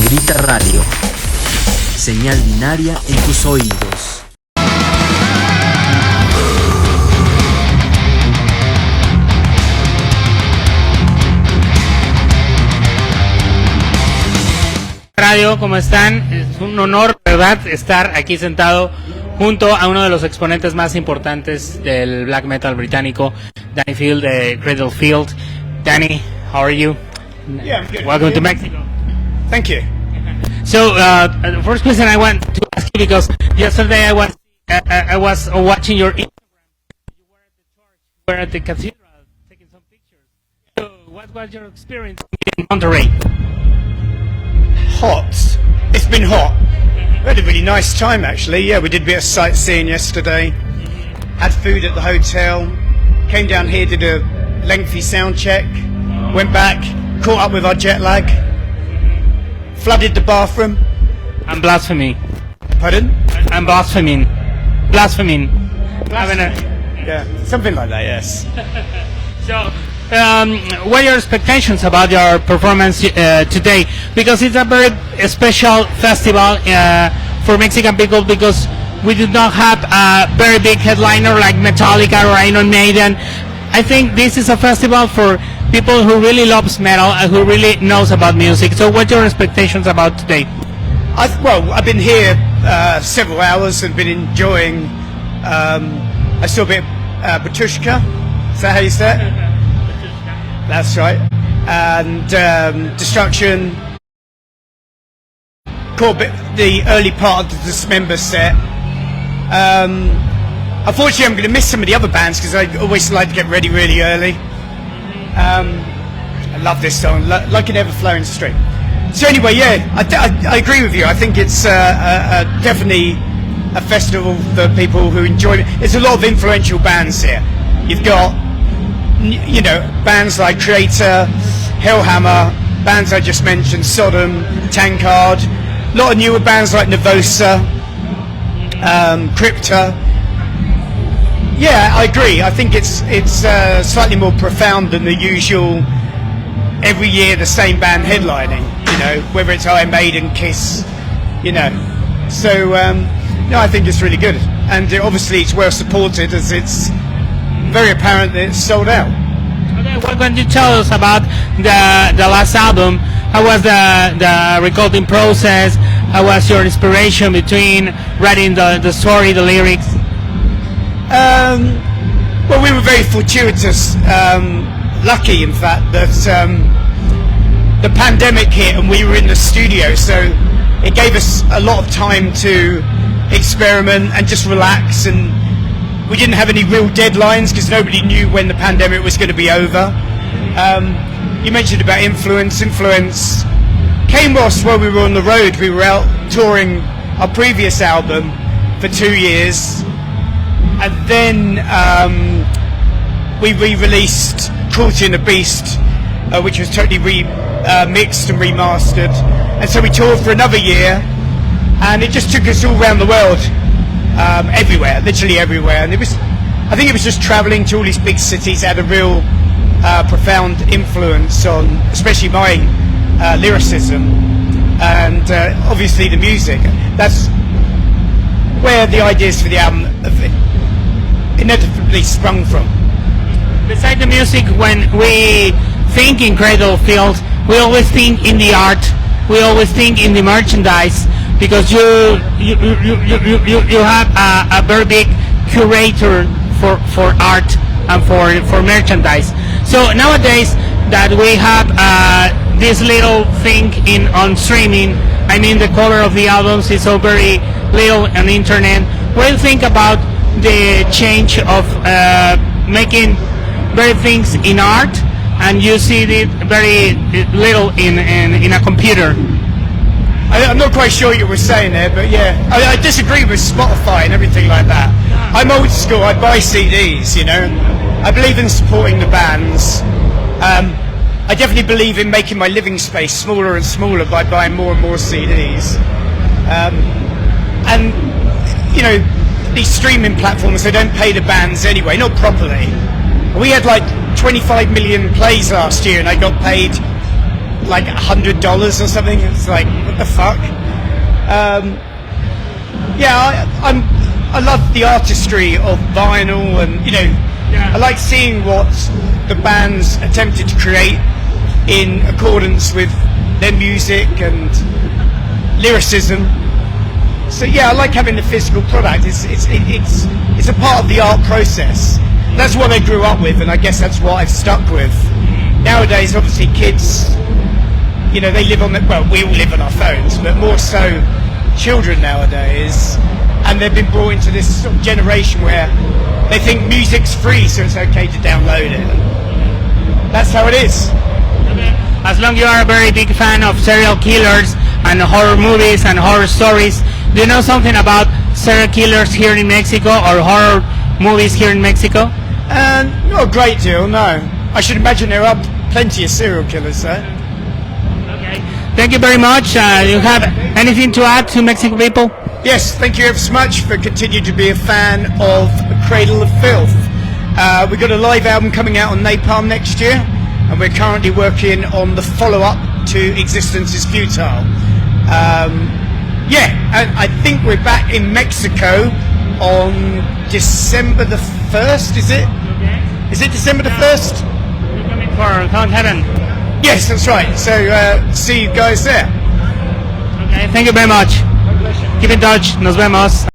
Negrita Radio. Señal binaria en tus oídos. Radio, ¿cómo están? Es un honor, ¿verdad?, estar aquí sentado junto a uno de los exponentes más importantes del black metal británico, Danny Field de Cradle Field. Danny, how are you? Yeah, I'm good. Welcome to Mexico. Thank you. So, the first question I want to ask you, because yesterday I was watching your Instagram. You were at the church, you were at the cathedral, taking some pictures. So, what was your experience in Monterrey? Hot. It's been hot. We had a really nice time, actually. Yeah, we did a bit of sightseeing yesterday. Had food at the hotel. Came down here, did a lengthy sound check. Went back, caught up with our jet lag. Flooded the bathroom. I'm blaspheming. Pardon? I'm blaspheming. Blaspheming. Yeah, something like that, yes. So, what are your expectations about your performance today? Because it's a very special festival for Mexican people, because we do not have a very big headliner like Metallica or Iron Maiden. I think this is a festival for people who really loves metal and who really knows about music. So what are your expectations about today? I've been here several hours and been enjoying. I saw a bit of Batushka. Is that how you say it? That's right. And Destruction. Caught a bit the early part of the Dismember set. Unfortunately, I'm going to miss some of the other bands because I always like to get ready really early. I love this song, like an ever-flowing stream. So anyway, yeah, I agree with you. I think it's definitely a festival for people who enjoy it. There's a lot of influential bands here. You've got, you know, bands like Creator, Hellhammer, bands I just mentioned, Sodom, Tankard, a lot of newer bands like Nervosa, Crypta. Yeah, I agree. I think it's slightly more profound than the usual every year the same band headlining, you know, whether it's Iron Maiden, Kiss, you know. So, no, I think it's really good. And obviously it's well supported, as it's very apparent that it's sold out. Okay, what can you tell us about the last album? How was the recording process? How was your inspiration between writing the story, the lyrics? Well, we were very fortuitous, lucky in fact, that the pandemic hit and we were in the studio, so it gave us a lot of time to experiment and just relax, and we didn't have any real deadlines because nobody knew when the pandemic was going to be over. You mentioned about influence came whilst while we were on the road. We were out touring our previous album for 2 years, and then we re-released Caught in a Beast, which was totally mixed and remastered, and so we toured for another year, and it just took us all around the world, everywhere, literally everywhere. And I think it was just travelling to all these big cities had a real profound influence on, especially my lyricism and obviously the music. That's where the ideas for the album inevitably sprung from. Besides the music, when we think in Cradle Field, we always think in the art, we always think in the merchandise, because you have a very big curator for art and for merchandise. So nowadays that we have this little thing on streaming, I mean the color of the albums is so very little on the internet. What do you think about the change of making very things in art, and you see it very little in a computer? I'm not quite sure what you were saying there, but yeah, I disagree with Spotify and everything like that. I'm old school. I buy CDs, you know. I believe in supporting the bands. I definitely believe in making my living space smaller and smaller by buying more and more CDs. And you know, these streaming platforms, they don't pay the bands anyway, not properly. We had like 25 million plays last year, and I got paid like $100 or something. It's like, what the fuck? I love the artistry of vinyl, and I like seeing what the bands attempted to create in accordance with their music and lyricism. So I like having the physical product. It's a part of the art process. That's what I grew up with, and I guess that's what I've stuck with. Nowadays, obviously, kids, they live on we all live on our phones, but more so children nowadays, and they've been brought into this sort of generation where they think music's free, so it's okay to download it. That's how it is. As long as you are a very big fan of serial killers and horror movies and horror stories, do you know something about serial killers here in Mexico or horror movies here in Mexico? Not a great deal, no. I should imagine there are plenty of serial killers there. Okay. Thank you very much. You have anything to add to Mexican people? Yes, thank you ever so much for continuing to be a fan of Cradle of Filth. We've got a live album coming out on Napalm next year, and we're currently working on the follow-up to Existence is Futile. And I think we're back in Mexico on December the 1st, is it? Okay. Is it December the 1st? We're coming for Count Heaven. Yes, that's right. So see you guys there. Okay, thank you very much. Keep in touch. Nos vemos.